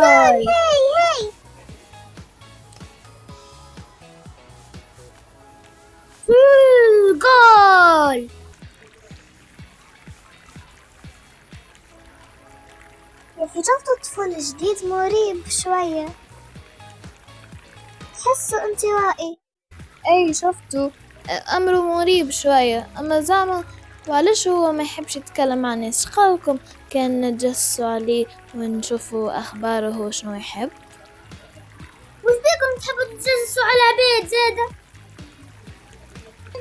باي. هاي جول. يا أخي جودة طفل جديد مريب شوية، تحسه انطوائي. اي شفتوا، امره مريب شوية، اما زعما وعلاش هو ما يحبش يتكلم مع الناس؟ قالكم كان نتجسسوا عليه ونشوفوا اخباره وشنو يحب. وش بيكم تحبوا تتجسسوا على عبيد زادة؟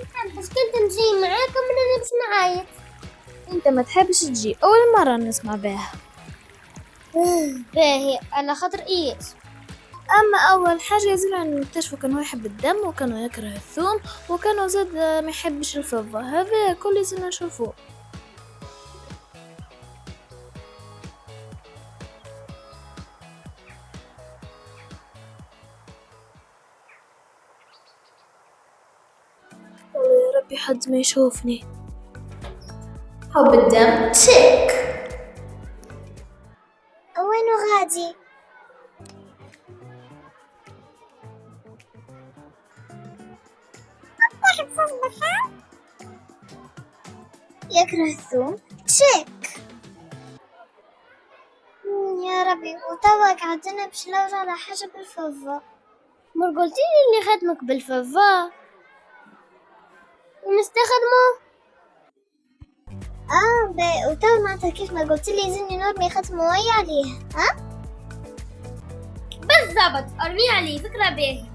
نحبش كنت نجي معاكم من باش نعايط. انت ما تحبش تجي، اول مرة نسمع بها. باهي انا خاطر ايش. اما اول حاجة زرنا نكتشفوا كان هو يحب الدم، وكانوا يكره الثوم، وكانوا زاد ما يحبش الفضة. هذا كل زرنا نشوفوه. والله يا ربي حد ما يشوفني. حب الدم تشيك. وينو غادي؟ يكره الثوم تشيك. يا ربي، وتوا قعدنا باش نلوج على حاجة بالفضة. مر قلتيلي اللي خدمك بالفضة ونستخدمه. باهي، وتوا معناتها كيف ما قلتلي زني نرمي ختم مي عليه. بالضبط، ارمي عليه، فكرة باهي.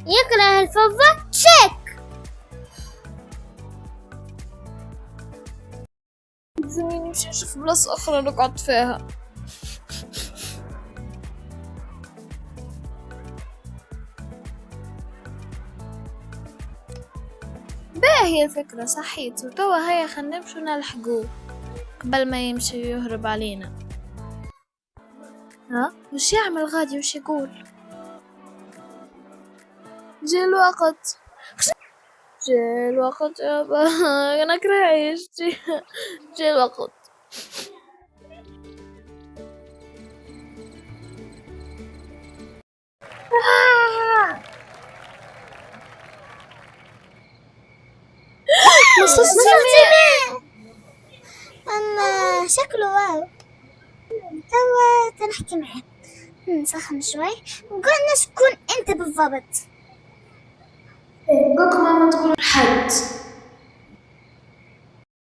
يكره الفضة تشيك. زميلي نمشي نشوف بلاصة أخرى نقعد فيها. باهي الفكرة صحيت، وتوا هيا خلنا نمشي نلحقوه قبل ما يمشي يهرب علينا. وش يعمل غادي؟ وش يقول؟ جاء الوقت، جاء الوقت يابا. أنا كرهيش. جاء الوقت. مصاص دماء. أما شكله واو. توا تنحكي معاه، نسخن شوي وقلنا شكون أنت بالضبط.